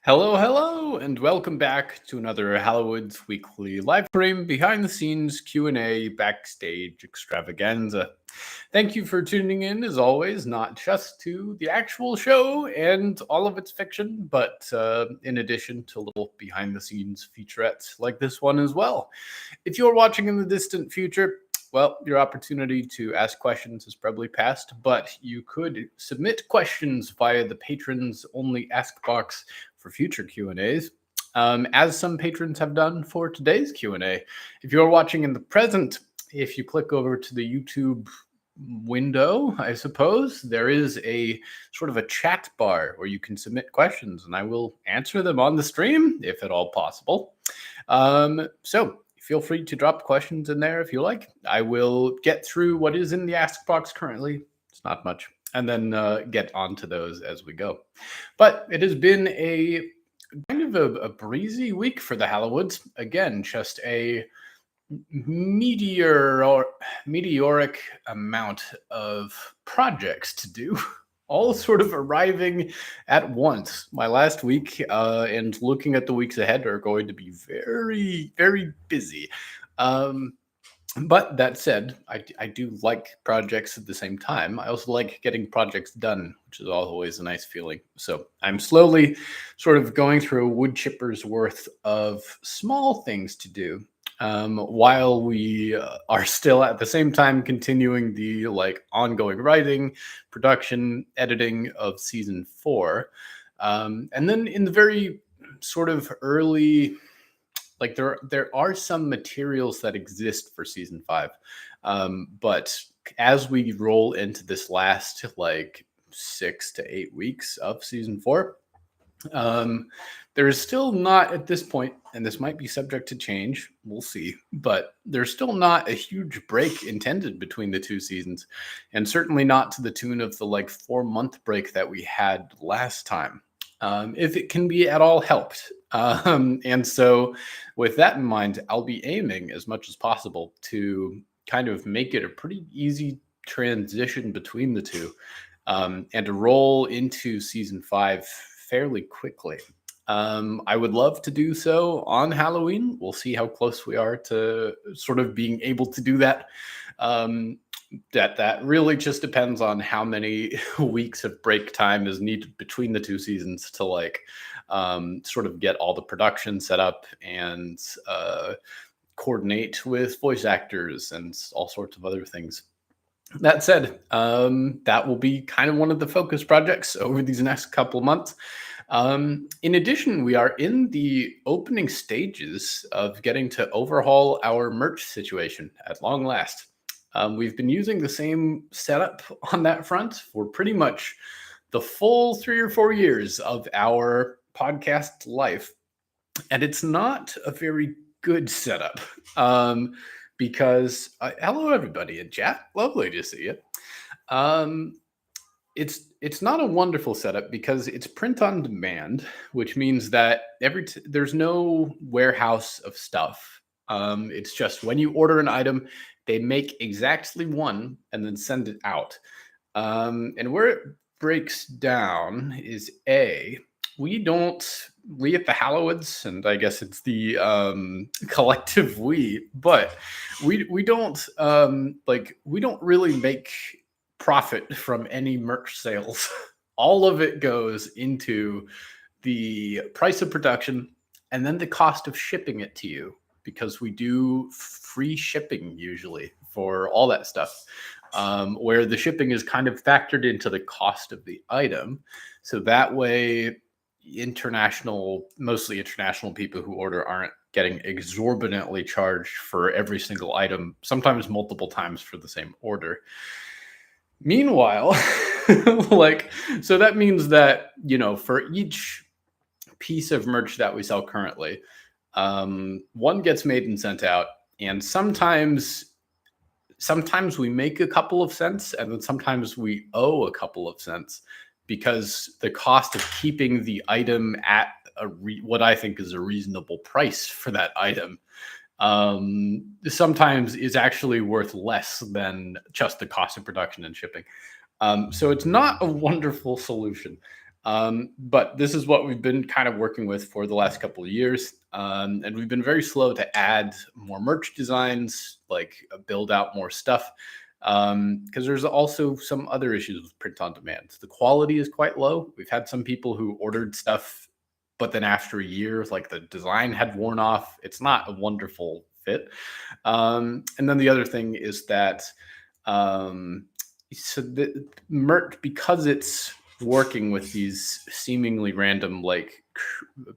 Hello, hello, and welcome back to another Hallowoods weekly live stream, behind the scenes Q&A backstage extravaganza. Thank you for tuning in, as always, not just to the actual show and all of its fiction, but in addition to little behind the scenes featurettes like this one as well. If you're watching in the distant future, well, your opportunity to ask questions is probably past, but you could submit questions via the patrons only ask box for future Q&As, as some patrons have done for today's Q&A. If you're watching in the present, if you click over to the YouTube window, I suppose, there is a sort of a chat bar where you can submit questions, and I will answer them on the stream, if at all possible. So feel free to drop questions in there if you like. I will get through what is in the ask box currently. It's not much. And then get onto those as we go. But it has been a kind of a breezy week for the Hallowoods. Again, just a meteoric amount of projects to do, all sort of arriving at once. My last week and looking at the weeks ahead are going to be very, very busy. But that said, I do like projects at the same time. I also like getting projects done, which is always a nice feeling. So I'm slowly sort of going through a wood chipper's worth of small things to do, while we are still at the same time continuing the ongoing writing, production, editing of season 4. And then in the very sort of early, there are some materials that exist for season 5, but as we roll into this last 6 to 8 weeks of season 4, there is still not at this point, and this might be subject to change, we'll see, but there's still not a huge break intended between the two seasons, and certainly not to the tune of the 4-month break that we had last time, if it can be at all helped. And so with that in mind, I'll be aiming as much as possible to kind of make it a pretty easy transition between the two, and to roll into season 5 fairly quickly. I would love to do so on Halloween. We'll see how close we are to sort of being able to do that. That really just depends on how many weeks of break time is needed between the two seasons to sort of get all the production set up and coordinate with voice actors and all sorts of other things. That said, that will be kind of one of the focus projects over these next couple of months. In addition, we are in the opening stages of getting to overhaul our merch situation at long last. We've been using the same setup on that front for pretty much the full 3 or 4 years of our podcast life. And it's not a very good setup, because hello, everybody in chat. Lovely to see you. It's not a wonderful setup because it's print on demand, which means that there's no warehouse of stuff. It's just when you order an item, they make exactly one and then send it out. And where it breaks down is we at the Hallowoods, and I guess it's the collective but we don't really make profit from any merch sales. All of it goes into the price of production and then the cost of shipping it to you, because we do free shipping usually for all that stuff, where the shipping is kind of factored into the cost of the item. So that way, mostly international people who order aren't getting exorbitantly charged for every single item, sometimes multiple times for the same order. Meanwhile, so that means that, for each piece of merch that we sell currently, one gets made and sent out, and sometimes we make a couple of cents, and then sometimes we owe a couple of cents, because the cost of keeping the item at what I think is a reasonable price for that item sometimes is actually worth less than just the cost of production and shipping. So it's not a wonderful solution. But this is what we've been kind of working with for the last couple of years. And we've been very slow to add more merch designs, like build out more stuff. Because there's also some other issues with print on demand. The quality is quite low. We've had some people who ordered stuff, but then after a year, like the design had worn off. It's not a wonderful fit. And then the other thing is that um, so the merch, because it's working with these seemingly random like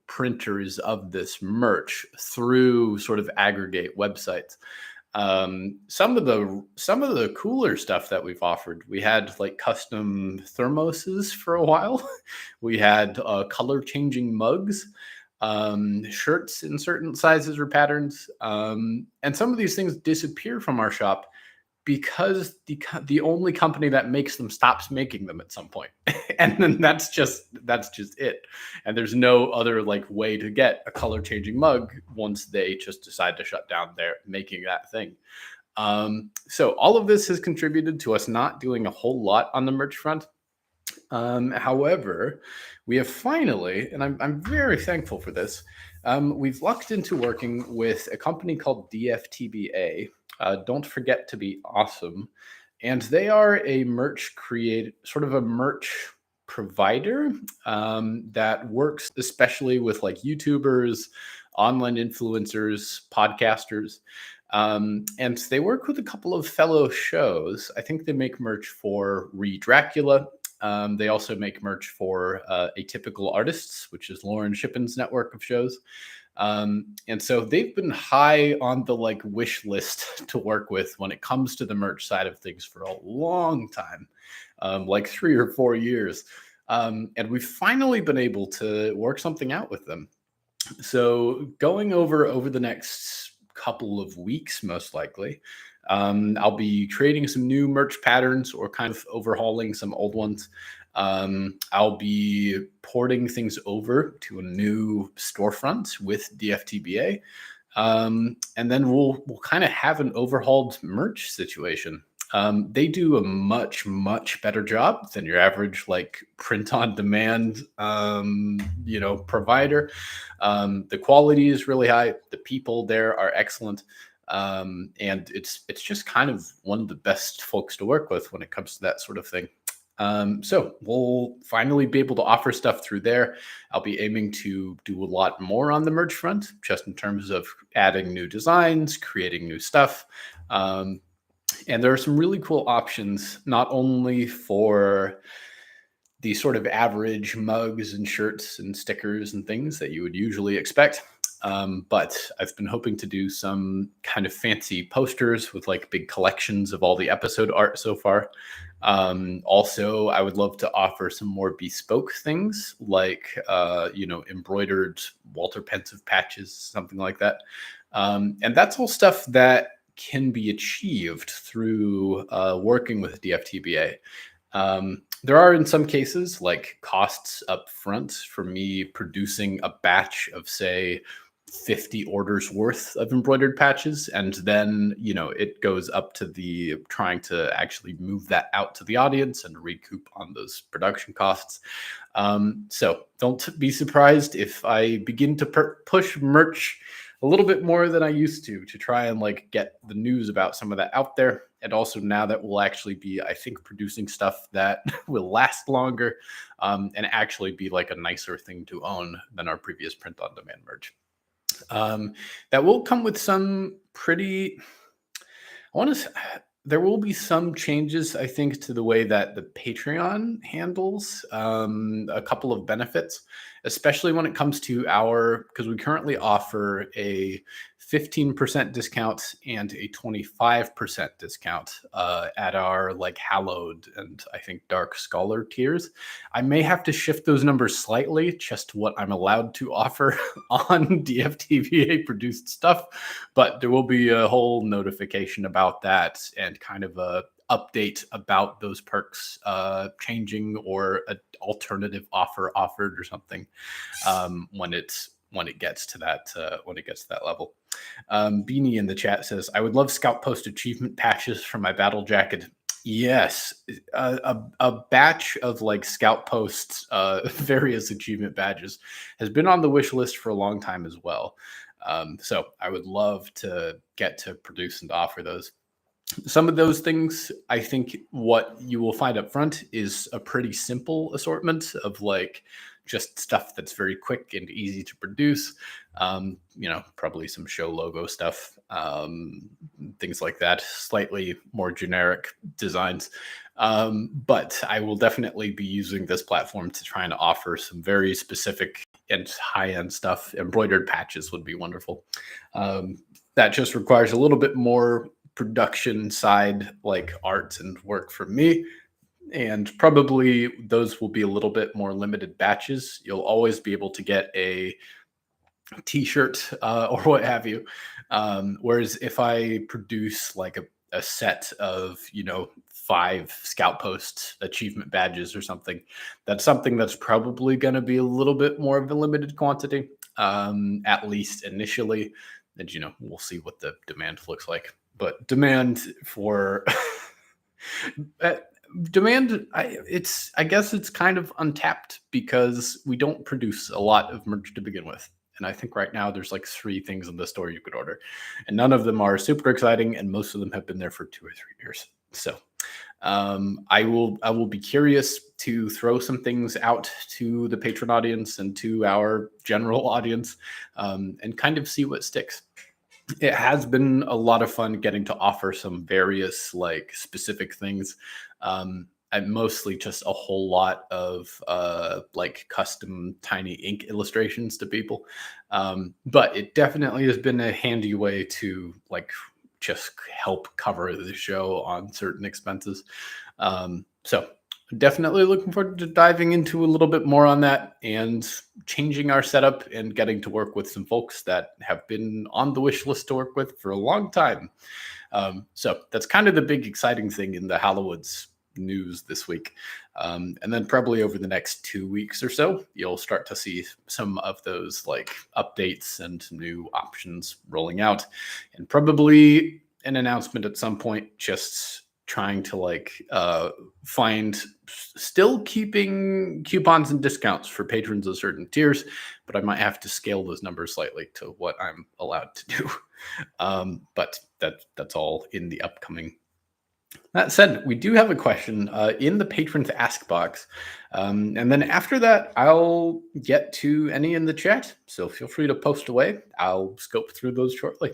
printers of this merch through sort of aggregate websites. Some of the cooler stuff that we've offered, we had like custom thermoses for a while. We had color changing mugs, shirts in certain sizes or patterns, and some of these things disappear from our shop because the only company that makes them stops making them at some point. And then that's just it. And there's no other like way to get a color changing mug once they just decide to shut down their making that thing. So all of this has contributed to us not doing a whole lot on the merch front. However, we have finally, and I'm very thankful for this, we've lucked into working with a company called DFTBA. Don't forget to be awesome. And they are a sort of a merch provider that works especially with like YouTubers, online influencers, podcasters. And they work with a couple of fellow shows. I think they make merch for Re Dracula. They also make merch for Atypical Artists, which is Lauren Shippen's network of shows. And so they've been high on the like wish list to work with when it comes to the merch side of things for a long time, like 3 or 4 years. And we've finally been able to work something out with them. So going over the next couple of weeks, most likely, I'll be creating some new merch patterns or kind of overhauling some old ones. I'll be porting things over to a new storefront with DFTBA. And then we'll kind of have an overhauled merch situation. They do a much, much better job than your average like print on demand, provider. The quality is really high. The people there are excellent. And it's just kind of one of the best folks to work with when it comes to that sort of thing. So we'll finally be able to offer stuff through there. I'll be aiming to do a lot more on the merch front, just in terms of adding new designs, creating new stuff. And there are some really cool options, not only for the sort of average mugs and shirts and stickers and things that you would usually expect. But I've been hoping to do some kind of fancy posters with like big collections of all the episode art so far. Also, I would love to offer some more bespoke things like, embroidered Walter Pensive patches, something like that. And that's all stuff that can be achieved through working with DFTBA. There are in some cases like costs up front for me producing a batch of, say, 50 orders worth of embroidered patches, and then it goes up to the trying to actually move that out to the audience and recoup on those production costs. So don't be surprised if I begin to push merch a little bit more than I used to try and like get the news about some of that out there. And also now that we'll actually be, I think, producing stuff that will last longer, and actually be like a nicer thing to own than our previous print on demand merch. That will come with some pretty, I want to, there will be some changes, I think, to the way that the Patreon handles a couple of benefits, especially when it comes to because we currently offer a 15% discount and a 25% discount at our like hallowed and I think dark scholar tiers. I may have to shift those numbers slightly just to what I'm allowed to offer on DFTBA produced stuff, but there will be a whole notification about that and kind of a update about those perks changing or an alternative offer offered or something when it gets to that level. Beanie in the chat says, I would love Scout Post achievement patches for my battle jacket. Yes, a batch of like scout posts, various achievement badges, has been on the wish list for a long time as well. So I would love to get to produce and offer those. Some of those things, I think what you will find up front is a pretty simple assortment of like just stuff that's very quick and easy to produce. Probably some show logo stuff, things like that, slightly more generic designs. But I will definitely be using this platform to try and offer some very specific and high end stuff. Embroidered patches would be wonderful. That just requires a little bit more production side like art and work from me, and probably those will be a little bit more limited batches. You'll always be able to get a t-shirt or what have you, whereas if I produce like a set of 5 scout post achievement badges or something, that's something that's probably going to be a little bit more of a limited quantity, at least initially. And we'll see what the demand looks like, but demand for uh, demand, I guess it's kind of untapped because we don't produce a lot of merch to begin with. And I think right now there's like 3 things in the store you could order, and none of them are super exciting, and most of them have been there for 2 or 3 years. So I will be curious to throw some things out to the patron audience and to our general audience, and kind of see what sticks. It has been a lot of fun getting to offer some various like specific things. And mostly just a whole lot of like custom tiny ink illustrations to people. But it definitely has been a handy way to like just help cover the show on certain expenses. So definitely looking forward to diving into a little bit more on that and changing our setup and getting to work with some folks that have been on the wish list to work with for a long time. So that's kind of the big exciting thing in the Hallowoods news this week. And then probably over the next 2 weeks or so, you'll start to see some of those like updates and new options rolling out, and probably an announcement at some point, just trying to like find, still keeping coupons and discounts for patrons of certain tiers, but I might have to scale those numbers slightly to what I'm allowed to do. But that's all in the upcoming. That said, we do have a question in the patrons ask box. And then after that, I'll get to any in the chat. So feel free to post away. I'll scope through those shortly.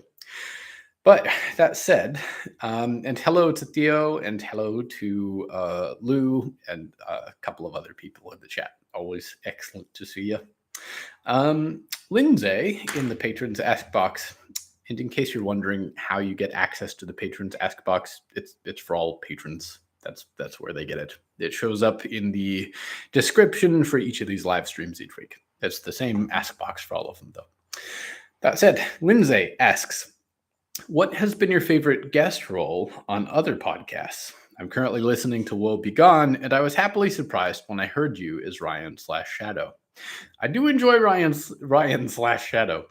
But that said, and hello to Theo, and hello to Lou, and a couple of other people in the chat. Always excellent to see you. Lindsay in the patrons ask box. And in case you're wondering how you get access to the patrons ask box, it's for all patrons. That's where they get it. It shows up in the description for each of these live streams each week. It's the same ask box for all of them, though. That said, Lindsay asks, what has been your favorite guest role on other podcasts? I'm currently listening to Woe Be Gone, and I was happily surprised when I heard you as Ryan/Shadow. I do enjoy Ryan/Shadow,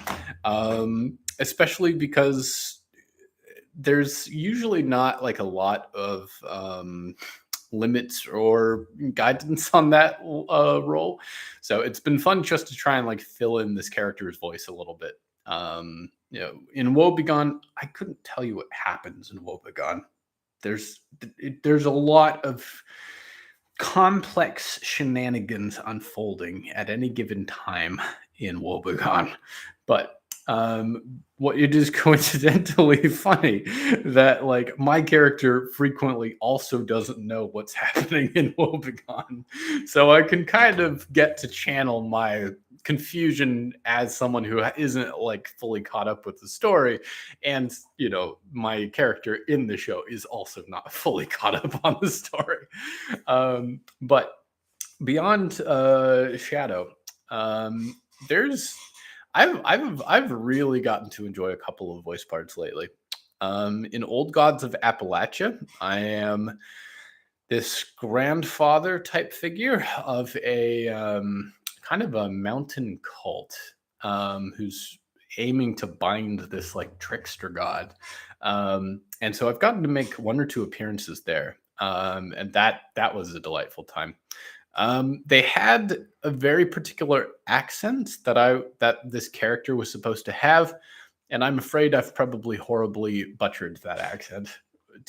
especially because there's usually not like a lot of limits or guidance on that role. So it's been fun just to try and like fill in this character's voice a little bit. In Woe Be Gone, I couldn't tell you what happens in Woe Be Gone. There's a lot of complex shenanigans unfolding at any given time in Woe Be Gone, but what it is coincidentally funny that like my character frequently also doesn't know what's happening in Woe Be Gone, so I can kind of get to channel my confusion as someone who isn't like fully caught up with the story, and my character in the show is also not fully caught up on the story. But beyond Shadow, there's I've really gotten to enjoy a couple of voice parts lately. In Old Gods of Appalachia, I am this grandfather type figure of a kind of a mountain cult, who's aiming to bind this like trickster god. And so I've gotten to make 1 or 2 appearances there. and that was a delightful time. They had a very particular accent that this character was supposed to have, and I'm afraid I've probably horribly butchered that accent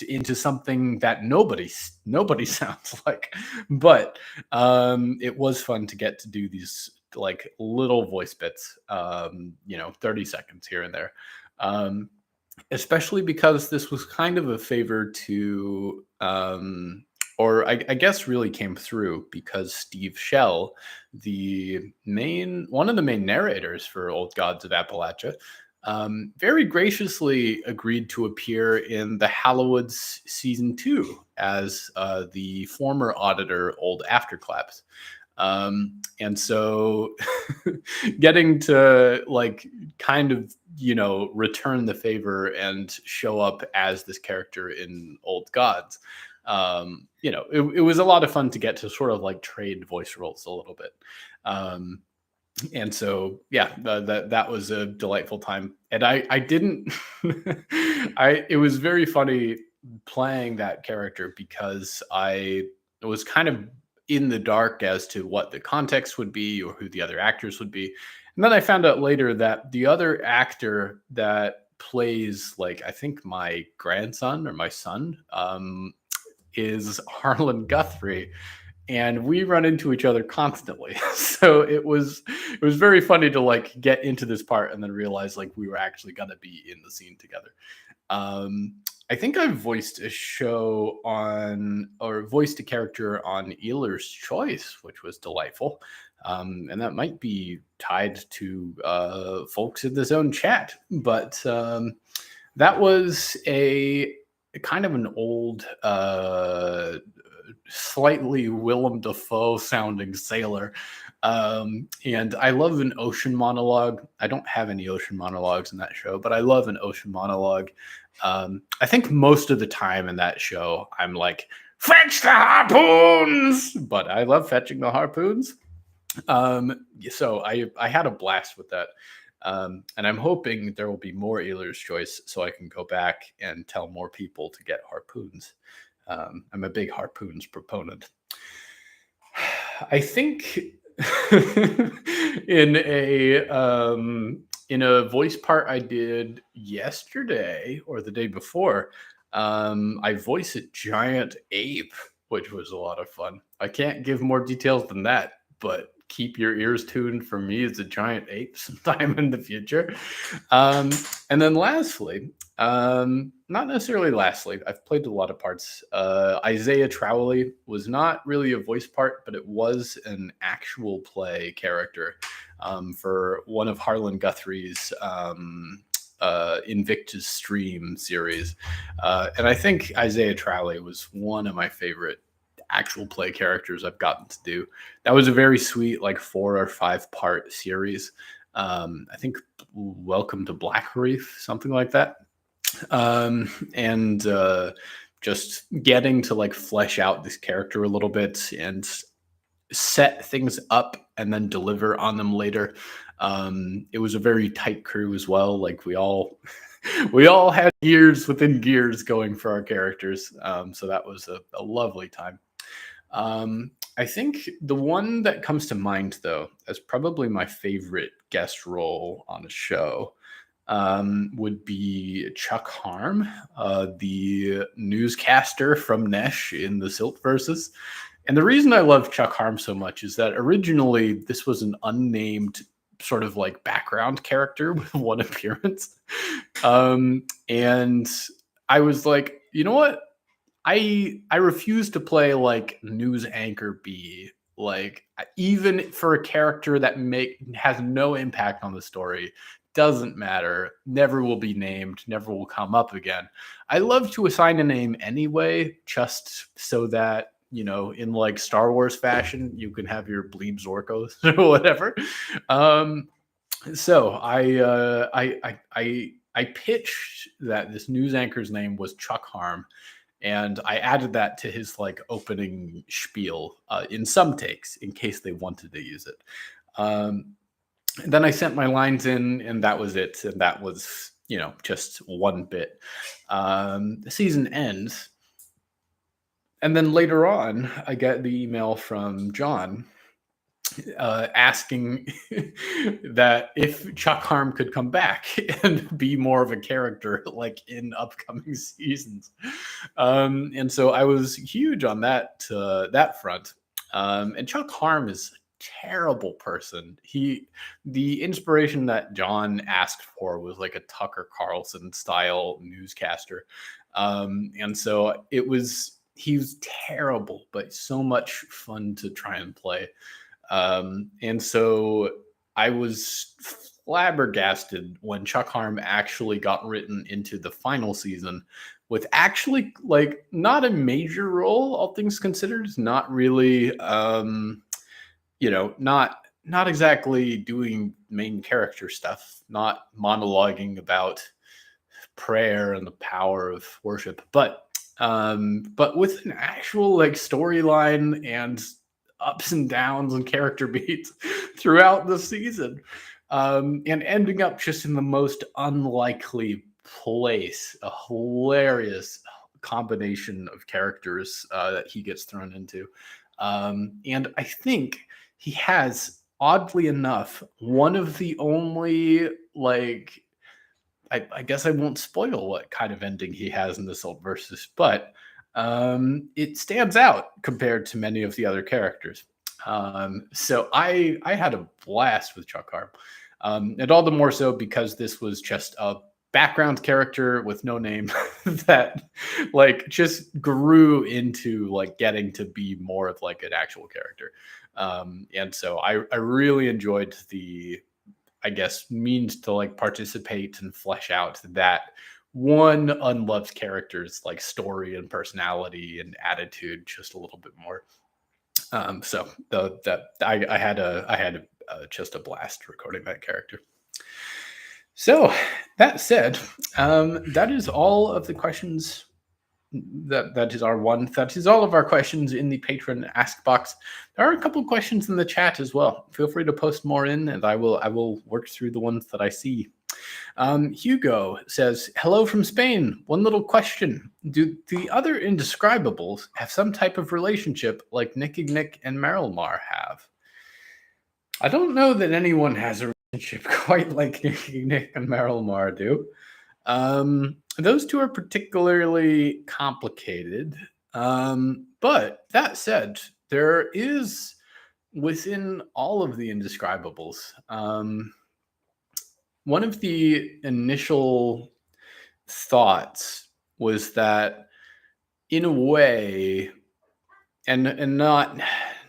into something that nobody sounds like. But it was fun to get to do these like little voice bits, 30 seconds here and there. Um, Especially because this was kind of a favor to or I guess really came through because Steve Shell, the main one of the main narrators for Old Gods of Appalachia, very graciously agreed to appear in the Hallowoods season 2 as the former auditor, Old Afterclaps. And so getting to like kind of return the favor and show up as this character in Old Gods, it was a lot of fun to get to sort of like trade voice roles a little bit. And so yeah, that was a delightful time, and I didn't it was very funny playing that character because I was kind of in the dark as to what the context would be or who the other actors would be. And then I found out later that the other actor that plays, like, I think my grandson or my son, is Harlan Guthrie, and we run into each other constantly. So it was very funny to like get into this part and then realize like we were actually gonna be in the scene together. Um, I think I've voiced a show on or voiced a character on Ealer's Choice, which was delightful. And that might be tied to folks in the zone chat, but that was a kind of an old, slightly Willem Dafoe sounding sailor. And I love an ocean monologue. I don't have any ocean monologues in that show, but I love an ocean monologue. I think most of the time in that show, I'm like, fetch the harpoons, but I love fetching the harpoons. So I had a blast with that. And I'm hoping there will be more Ealer's Choice so I can go back and tell more people to get harpoons. I'm a big harpoons proponent. I think in a voice part I did yesterday or the day before, I voiced a giant ape, which was a lot of fun. I can't give more details than that, but keep your ears tuned for me as a giant ape sometime in the future. And then lastly, not necessarily lastly, I've played a lot of parts. Isaiah Trowley was not really a voice part, but it was an actual play character for one of Harlan Guthrie's Invictus Stream series. And I think Isaiah Trowley was one of my favorite actual play characters I've gotten to do. That was a very sweet, like 4 or 5 part series. I think Welcome to Black Reef, something like that. And just getting to like flesh out this character a little bit and set things up and then deliver on them later. It was a very tight crew as well. Like we all had gears within gears going for our characters. So that was a lovely time. I think the one that comes to mind, though, as probably my favorite guest role on a show, would be Chuck Harm, the newscaster from Nesh in the Silt Versus. And the reason I love Chuck Harm so much is that originally this was an unnamed sort of like background character with one appearance. And I was like, you know what? I refuse to play like news anchor B, like even for a character that has no impact on the story, doesn't matter, never will be named, never will come up again. I love to assign a name anyway, just so that in like Star Wars fashion, you can have your Bleeb Zorkos or whatever. So I pitched that this news anchor's name was Chuck Harm. And I added that to his like opening spiel in some takes in case they wanted to use it. Then I sent my lines in, and that was it. And that was, just one bit. The season ends. And then later on, I get the email from John asking that if Chuck Harm could come back and be more of a character like in upcoming seasons. And so I was huge on that front. And Chuck Harm is a terrible person. The inspiration that John asked for was like a Tucker Carlson style newscaster. And so he was terrible, but so much fun to try and play. And so I was flabbergasted when Chuck Harm actually got written into the final season with actually like not a major role, all things considered, not really, not exactly doing main character stuff, not monologuing about prayer and the power of worship, but with an actual like storyline and ups and downs and character beats throughout the season, and ending up just in the most unlikely place, a hilarious combination of characters that he gets thrown into. And I think he has, oddly enough, one of the only like I guess I won't spoil what kind of ending he has in this old versus, but it stands out compared to many of the other characters. So I had a blast with Chuck Harp, and all the more so because this was just a background character with no name that like just grew into like getting to be more of like an actual character. And so I really enjoyed the, I guess, means to like participate and flesh out that one unloved character's like story and personality and attitude just a little bit more. So that I had just a blast recording that character. So that said, that is all of the questions. That is our one. That is all of our questions in the patron ask box. There are a couple of questions in the chat as well. Feel free to post more in, and I will work through the ones that I see. Hugo says, "Hello from Spain. One little question: do the other indescribables have some type of relationship like Nicky Nick and Marilmar have?" I don't know that anyone has a relationship quite like Nicky Nick and Marilmar do. Those two are particularly complicated. But that said, there is within all of the indescribables, one of the initial thoughts was that in a way, and not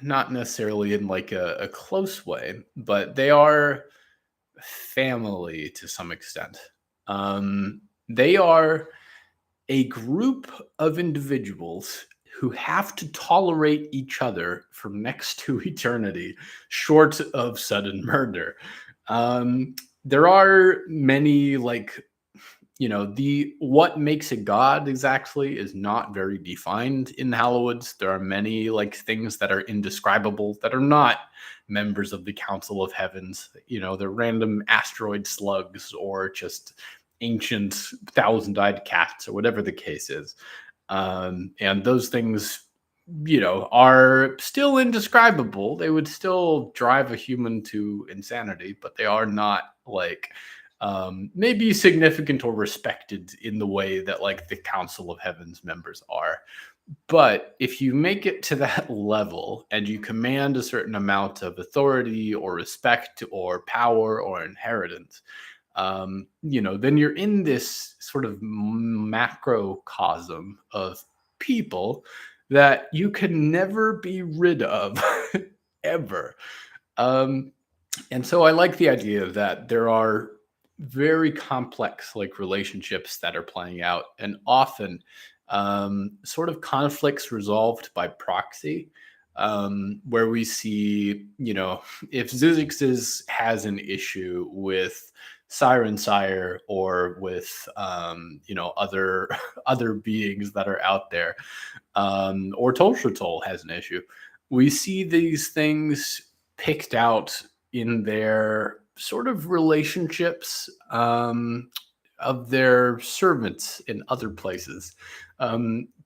necessarily in like a close way, but they are family to some extent. They are a group of individuals who have to tolerate each other for next to eternity, short of sudden murder. There are many like, the what makes a god exactly is not very defined in Hallowoods. There are many like things that are indescribable that are not members of the Council of Heavens. They're random asteroid slugs or just ancient thousand-eyed cats or whatever the case is. And those things, are still indescribable. They would still drive a human to insanity, but they are not like maybe significant or respected in the way that like the Council of Heavens members are. But if you make it to that level and you command a certain amount of authority or respect or power or inheritance, then you're in this sort of macrocosm of people that you can never be rid of ever. And so I like the idea that there are very complex like relationships that are playing out, and often sort of conflicts resolved by proxy, where we see, if Zizix has an issue with Siren Sire or with other other beings that are out there, or Tolshatol has an issue. We see these things picked out in their sort of relationships, of their servants in other places.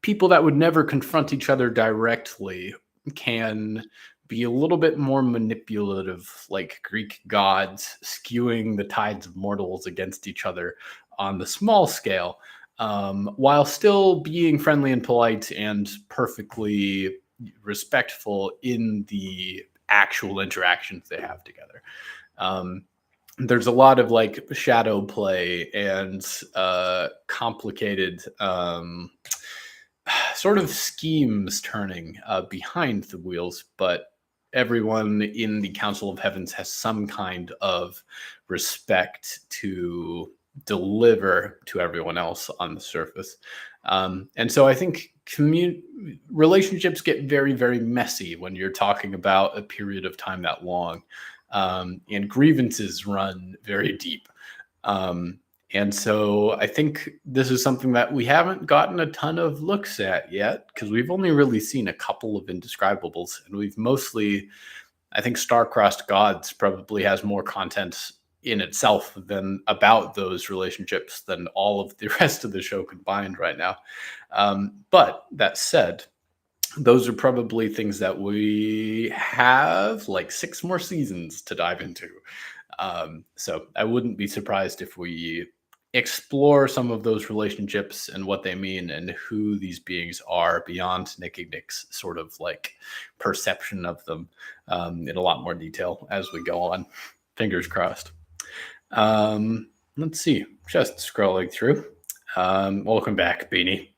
People that would never confront each other directly can be a little bit more manipulative, like Greek gods, skewing the tides of mortals against each other on the small scale, while still being friendly and polite and perfectly respectful in the actual interactions they have together. Um, there's a lot of like shadow play and complicated sort of schemes turning behind the wheels, but everyone in the Council of Heavens has some kind of respect to deliver to everyone else on the surface. And so I think relationships get very, very messy when you're talking about a period of time that long. And grievances run very deep. Um, and so I think this is something that we haven't gotten a ton of looks at yet because we've only really seen a couple of indescribables, and we've mostly, I think, Star-Crossed Gods probably has more content in itself than about those relationships than all of the rest of the show combined right now. But that said, those are probably things that we have like 6 more seasons to dive into. So I wouldn't be surprised if we explore some of those relationships and what they mean and who these beings are beyond Nick and Nick's sort of like perception of them in a lot more detail as we go on. Fingers crossed. Let's see. Just scrolling through. Welcome back, Beanie.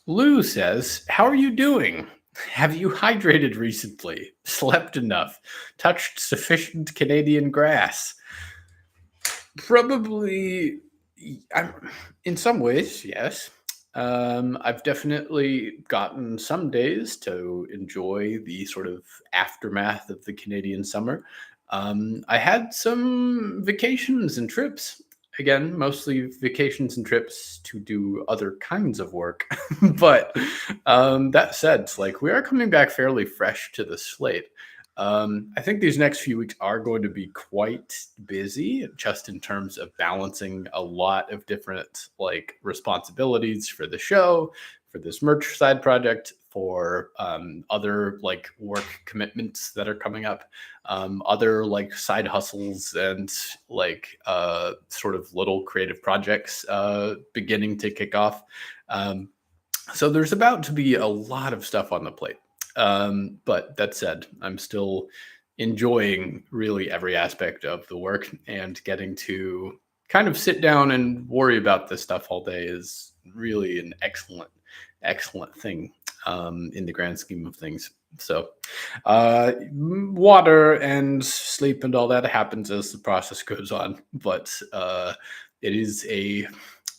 Lou says, "How are you doing? Have you hydrated recently? Slept enough? Touched sufficient Canadian grass?" Probably, in some ways, yes. I've definitely gotten some days to enjoy the sort of aftermath of the Canadian summer. I had some vacations and trips. Again, mostly vacations and trips to do other kinds of work. But that said, like we are coming back fairly fresh to the slate. I think these next few weeks are going to be quite busy, just in terms of balancing a lot of different like responsibilities for the show, for this merch side project, for other like work commitments that are coming up, other like side hustles and like sort of little creative projects beginning to kick off. So there's about to be a lot of stuff on the plate. But that said, I'm still enjoying really every aspect of the work, and getting to kind of sit down and worry about this stuff all day is really an excellent, excellent thing in the grand scheme of things. So, water and sleep and all that happens as the process goes on, but it is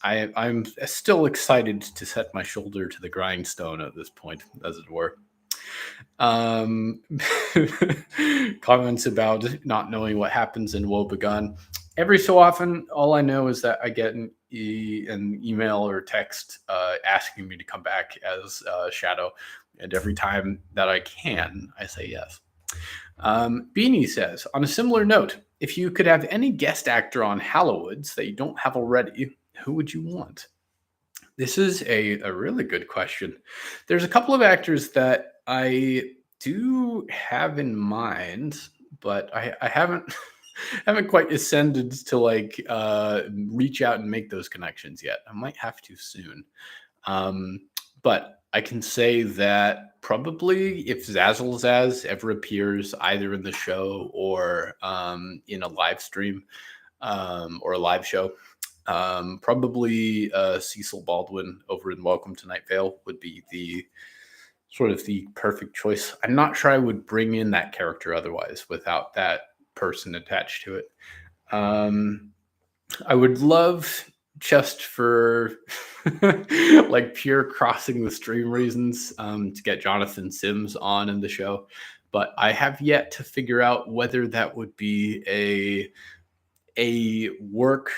I'm still excited to set my shoulder to the grindstone at this point, as it were. Comments about not knowing what happens in Woebegone. Every so often, all I know is that I get an email or text asking me to come back as Shadow, and every time that I can, I say yes. Beanie says, on a similar note, if you could have any guest actor on Hallowoods that you don't have already, who would you want? This is a really good question. There's a couple of actors that I do have in mind, but I haven't haven't quite ascended to like reach out and make those connections yet. I might have to soon. But I can say that probably if Zazzlezaz ever appears either in the show or in a live stream or a live show, probably Cecil Baldwin over in Welcome to Night Vale would be the sort of the perfect choice. I'm not sure I would bring in that character otherwise without that person attached to it. I would love, just for like pure crossing the stream reasons, to get Jonathan Sims on in the show, but I have yet to figure out whether that would be a work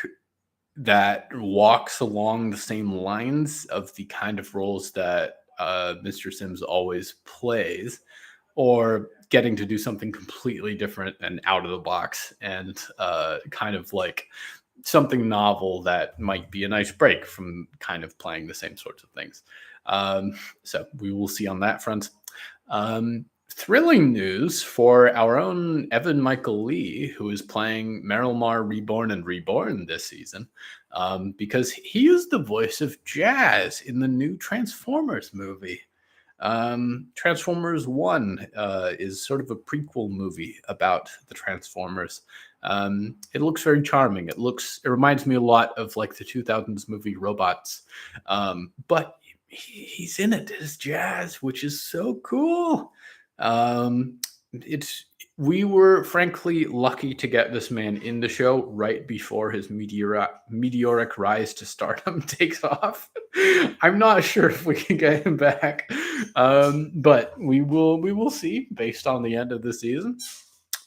that walks along the same lines of the kind of roles that Mr. Sims always plays, or getting to do something completely different and out of the box and kind of like something novel that might be a nice break from kind of playing the same sorts of things. So we will see on that front. Thrilling news for our own Evan Michael Lee, who is playing Merrilmar Reborn and Reborn this season, because he is the voice of Jazz in the new Transformers movie. Transformers 1 is sort of a prequel movie about the Transformers. It looks very charming. It reminds me a lot of like the 2000s movie Robots. But he's in it as Jazz, which is so cool. We were frankly lucky to get this man in the show right before his meteoric rise to stardom takes off. I'm not sure if we can get him back, but we will see based on the end of the season.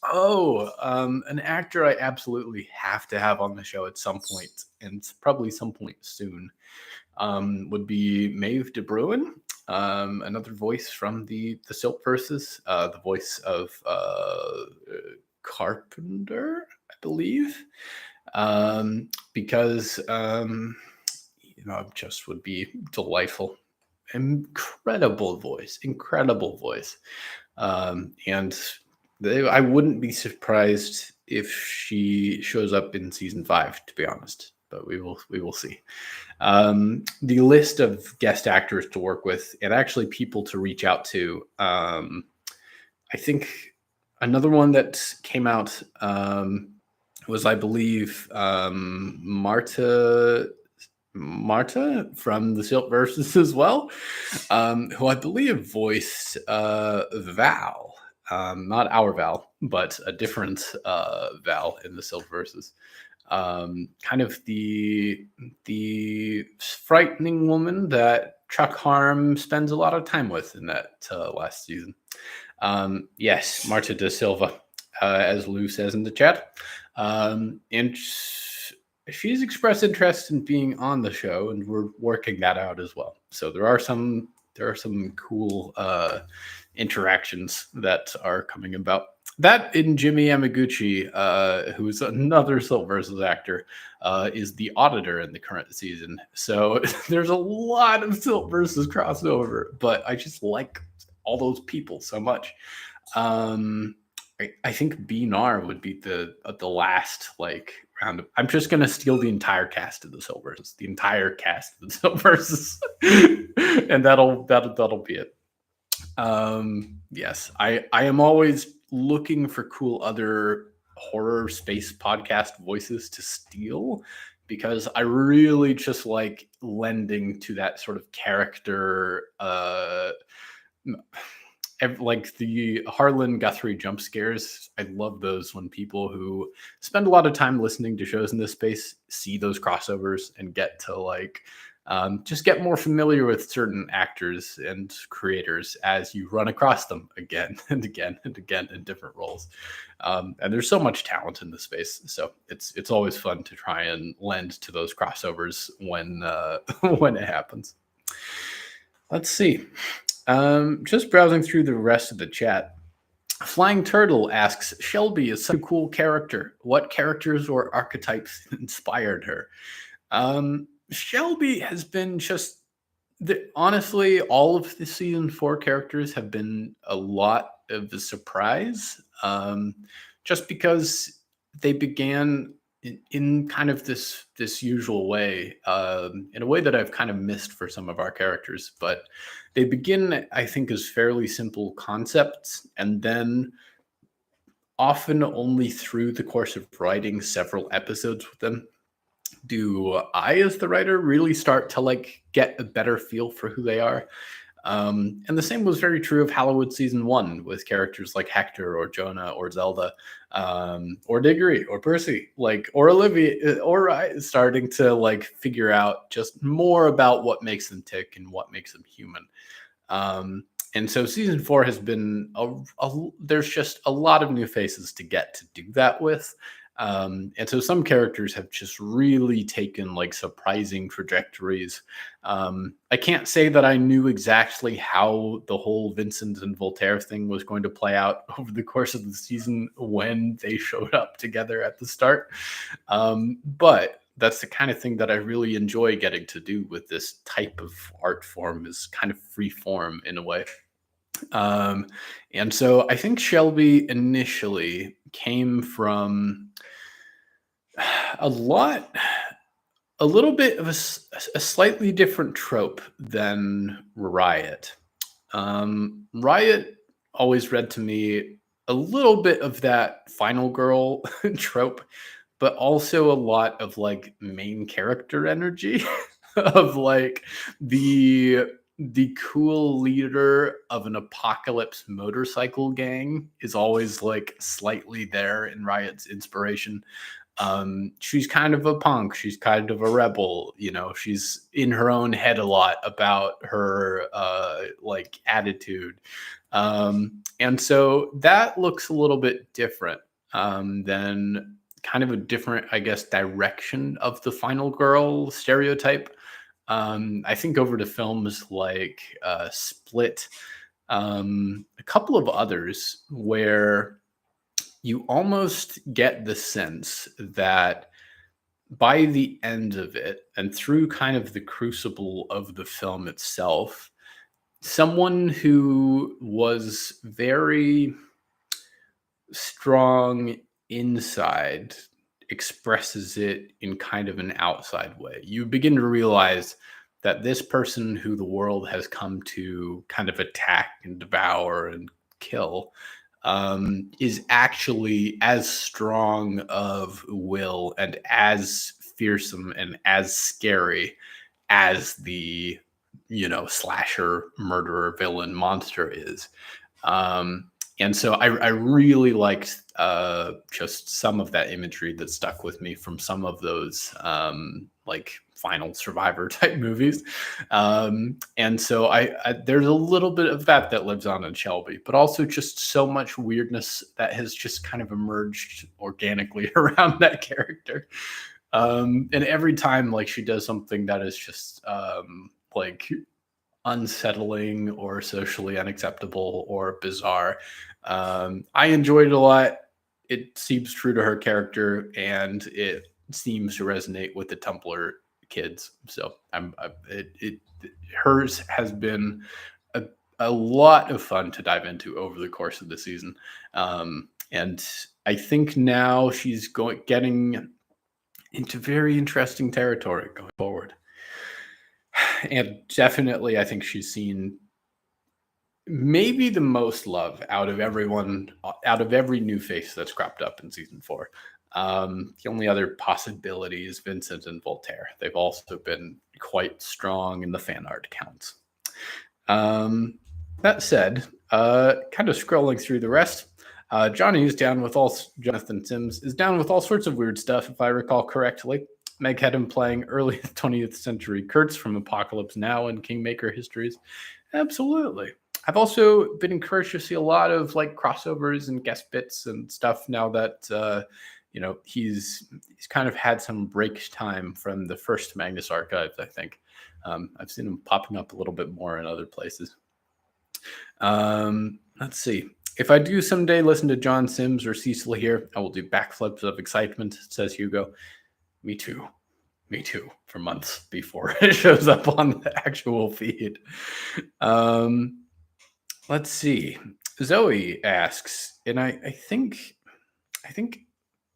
An actor I absolutely have to have on the show at some point, and probably some point soon, would be Maeve de Bruin. Another voice from the Silkverses, the voice of Carpenter, I believe, because just would be delightful. Incredible voice, and I wouldn't be surprised if she shows up in season 5, to be honest. But we will see. The list of guest actors to work with and actually people to reach out to. I think another one that came out was, I believe, Marta from the Silkverses as well, who I believe voiced Val. Not our Val, but a different Val in the Silkverses. Kind of the frightening woman that Chuck Harm spends a lot of time with in that last season. Yes, Marta da Silva, as Lou says in the chat. And she's expressed interest in being on the show, and we're working that out as well. So there are some cool interactions that are coming about. That in Jimmy Yamaguchi, who's another Silkverses actor, is the auditor in the current season. So there's a lot of Silkverses crossover, but I just like all those people so much. I think B-Nar would be the last round. I'm just gonna steal the entire cast of the Silkverses, and that'll be it. Yes, I am always looking for cool other horror space podcast voices to steal, because I really just like lending to that sort of character, like the Harlan Guthrie jump scares. I love those when people who spend a lot of time listening to shows in this space see those crossovers and get to just get more familiar with certain actors and creators as you run across them again and again and again in different roles. And there's so much talent in this space, so it's always fun to try and lend to those crossovers when when it happens. Let's see. Just browsing through the rest of the chat. Flying Turtle asks, Shelby is such a cool character. What characters or archetypes inspired her? Shelby has been honestly, all of the season 4 characters have been a lot of a surprise, just because they began in kind of this usual way, in a way that I've kind of missed for some of our characters. But they begin, I think, as fairly simple concepts, and then often only through the course of writing several episodes with them do I, as the writer, really start to get a better feel for who they are. And the same was very true of Hallowoods season 1 with characters like Hector or Jonah or Zelda, or Diggory or Percy, or Olivia, or I, starting to figure out just more about what makes them tick and what makes them human. And so season 4 has been there's just a lot of new faces to get to do that with. And so some characters have just really taken like surprising trajectories. I can't say that I knew exactly how the whole Vincent and Voltaire thing was going to play out over the course of the season when they showed up together at the start. But that's the kind of thing that I really enjoy getting to do with this type of art form, is kind of free form in a way. Um, and so I think Shelby initially came from a lot, a little bit of a slightly different trope than Riot. Riot always read to me a little bit of that final girl trope, but also a lot of like main character energy of like the the cool leader of an apocalypse motorcycle gang is always like slightly there in Riot's inspiration. She's kind of a punk, she's kind of a rebel, you know, she's in her own head a lot about her like attitude. And so that looks a little bit different than kind of a different, I guess, direction of the final girl stereotype. I think over to films like Split, a couple of others where you almost get the sense that by the end of it and through kind of the crucible of the film itself, someone who was very strong inside expresses it in kind of an outside way. You begin to realize that this person who the world has come to kind of attack and devour and kill is actually as strong of will and as fearsome and as scary as the, you know, slasher murderer villain monster is. And so I really liked just some of that imagery that stuck with me from some of those like final survivor type movies. And so there's a little bit of that lives on in Shelby, but also just so much weirdness that has just kind of emerged organically around that character. And every time like she does something that is just like unsettling or socially unacceptable or bizarre, I enjoyed it a lot. It seems true to her character, and it seems to resonate with the Tumblr kids. So hers has been a lot of fun to dive into over the course of the season. And I think now she's getting into very interesting territory going forward. And definitely, I think she's seen maybe the most love out of everyone, out of every new face that's cropped up in season 4. The only other possibility is Vincent and Voltaire. They've also been quite strong in the fan art counts. That said, kind of scrolling through the rest, Jonathan Sims is down with all sorts of weird stuff, if I recall correctly. Meg had him playing early 20th century Kurtz from Apocalypse Now and Kingmaker Histories. Absolutely. I've also been encouraged to see a lot of like crossovers and guest bits and stuff now that you know, he's kind of had some break time from the first Magnus Archives, I think. I've seen him popping up a little bit more in other places. Let's see. If I do someday listen to John Sims or Cecil here, I will do backflips of excitement, says Hugo. Me too. Me too, for months before it shows up on the actual feed. Let's see. Zoe asks, and I think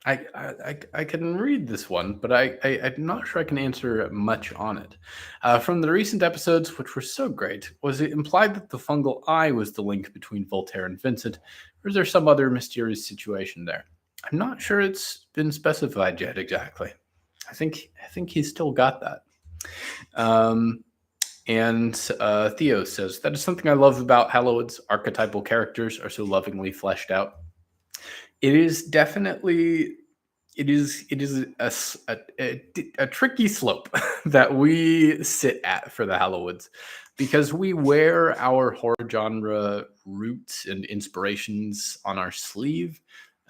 I can read this one, but I'm not sure I can answer much on it. From the recent episodes, which were so great, was it implied that the fungal eye was the link between Voltaire and Vincent, or is there some other mysterious situation there? I'm not sure it's been specified yet exactly. I think he's still got that. And Theo says, that is something I love about Hallowoods. Archetypal characters are so lovingly fleshed out. It is definitely, it is a tricky slope that we sit at for the Hallowoods, because we wear our horror genre roots and inspirations on our sleeve,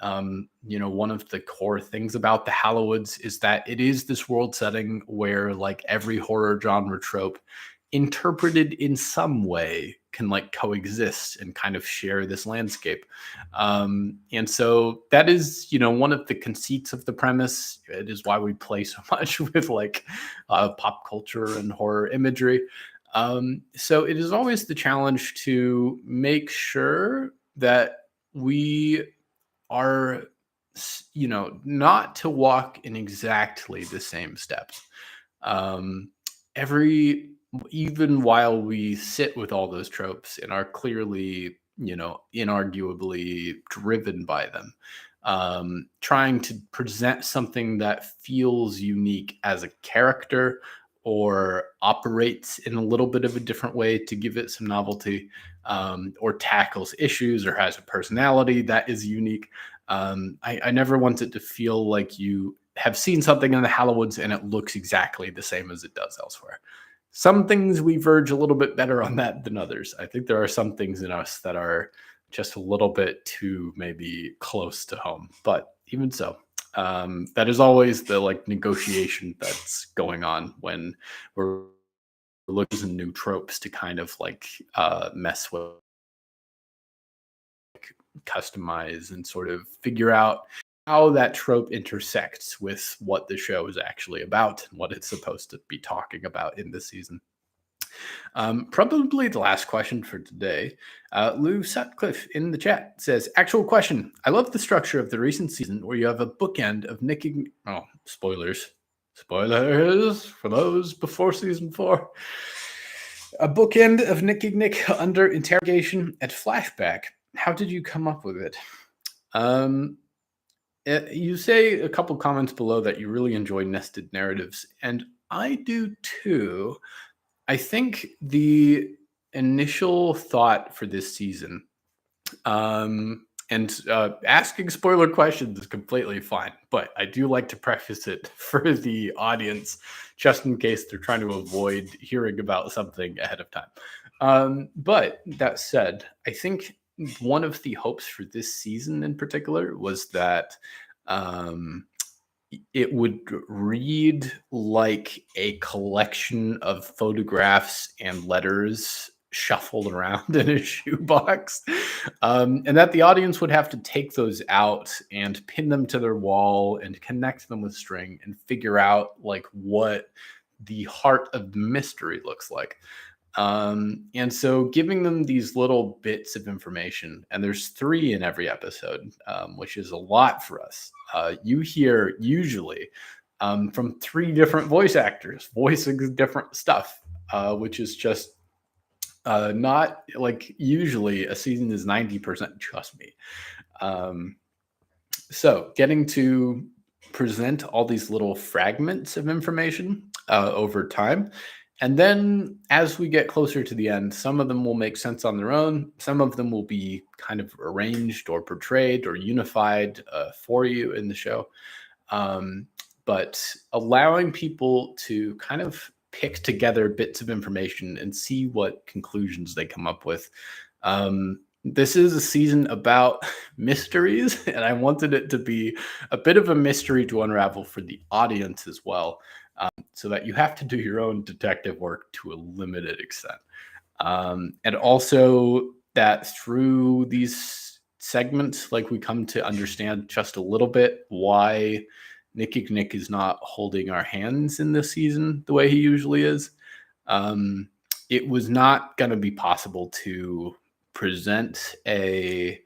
One of the core things about the Hallowoods is that it is this world setting where like every horror genre trope interpreted in some way can like coexist and kind of share this landscape. And so that is, one of the conceits of the premise. It is why we play so much with like pop culture and horror imagery. So it is always the challenge to make sure that we are, not to walk in exactly the same steps. Um, every Even while we sit with all those tropes and are clearly, inarguably driven by them, trying to present something that feels unique as a character or operates in a little bit of a different way to give it some novelty, or tackles issues or has a personality that is unique. I never want it to feel like you have seen something in the Hallowoods and it looks exactly the same as it does elsewhere. Some things we verge a little bit better on that than others. I think there are some things in us that are just a little bit too maybe close to home, but even so, that is always the like negotiation that's going on when we're looking at new tropes to kind of like mess with, customize, and sort of figure out how that trope intersects with what the show is actually about and what it's supposed to be talking about in this season. Probably the last question for today. Lou Sutcliffe in the chat says, "Actual question. I love the structure of the recent season where you have a bookend of Nicky." Oh, spoilers. Spoilers for those before season 4. A bookend of Nick under interrogation at flashback. How did you come up with it? Um, you say a couple comments below that you really enjoy nested narratives, and I do too. I think the initial thought for this season, and asking spoiler questions is completely fine, but I do like to preface it for the audience just in case they're trying to avoid hearing about something ahead of time. But that said, I think one of the hopes for this season in particular was that um, it would read like a collection of photographs and letters shuffled around in a shoebox, and that the audience would have to take those out and pin them to their wall and connect them with string and figure out like what the heart of the mystery looks like. And so giving them these little bits of information, and there's 3 in every episode, which is a lot for us. You hear usually from 3 different voice actors voicing different stuff, which is just not like usually a season is 90%, trust me. So getting to present all these little fragments of information over time. And then as we get closer to the end, some of them will make sense on their own. Some of them will be kind of arranged or portrayed or unified for you in the show. But allowing people to kind of pick together bits of information and see what conclusions they come up with. This is a season about mysteries, and I wanted it to be a bit of a mystery to unravel for the audience as well, so that you have to do your own detective work to a limited extent. And also that through these segments, like we come to understand just a little bit why Nick is not holding our hands in this season the way he usually is. It was not going to be possible to present a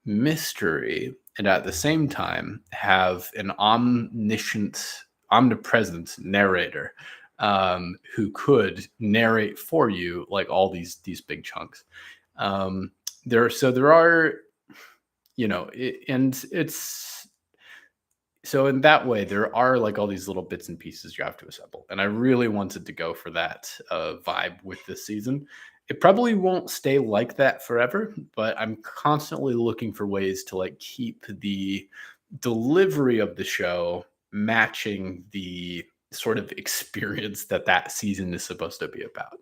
mystery and at the same time have an omnipresent narrator who could narrate for you like all these big chunks. There are, and it's so in that way there are like all these little bits and pieces you have to assemble, and I really wanted to go for that vibe with this season. It probably won't stay like that forever, but I'm constantly looking for ways to like keep the delivery of the show matching the sort of experience that season is supposed to be about.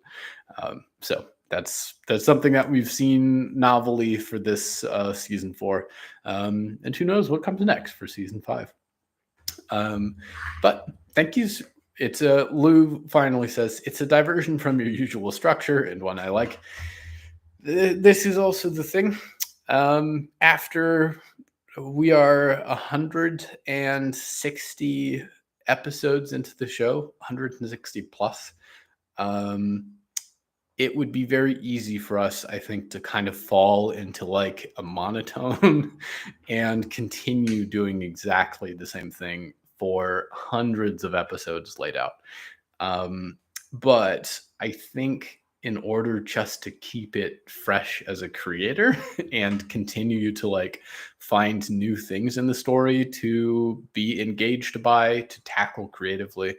So that's something that we've seen novelly for this season 4, and who knows what comes next for season 5. But thank you. It's a Lou finally says it's a diversion from your usual structure and one I like. This is also the thing. After we are 160 episodes into the show, 160 plus. It would be very easy for us, I think, to kind of fall into like a monotone and continue doing exactly the same thing for hundreds of episodes laid out. But I think in order just to keep it fresh as a creator and continue to like find new things in the story to be engaged by, to tackle creatively,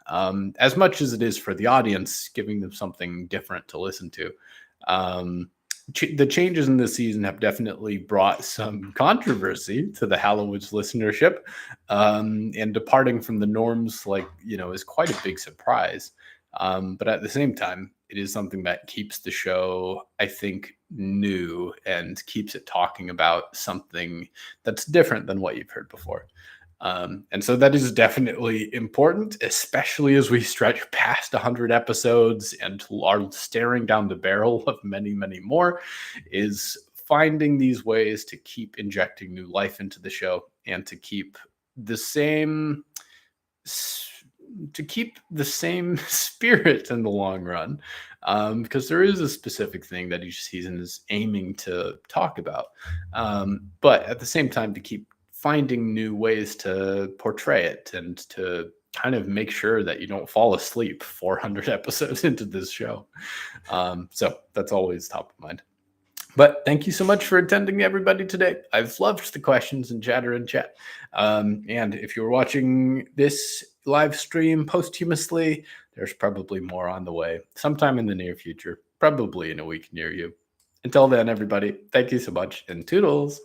as much as it is for the audience, giving them something different to listen to. The changes in this season have definitely brought some controversy to the Hallowoods listenership, and departing from the norms, like, is quite a big surprise. But at the same time, it is something that keeps the show, I think, new and keeps it talking about something that's different than what you've heard before. And so that is definitely important, especially as we stretch past 100 episodes and are staring down the barrel of many, many more, is finding these ways to keep injecting new life into the show and to keep the same spirit in the long run, because there is a specific thing that each season is aiming to talk about, but at the same time to keep finding new ways to portray it and to kind of make sure that you don't fall asleep 400 episodes into this show. So that's always top of mind. But thank you so much for attending, everybody, today. I've loved the questions and chatter in chat. And if you're watching this live stream posthumously, there's probably more on the way sometime in the near future, probably in a week near you. Until then, everybody, thank you so much, and toodles.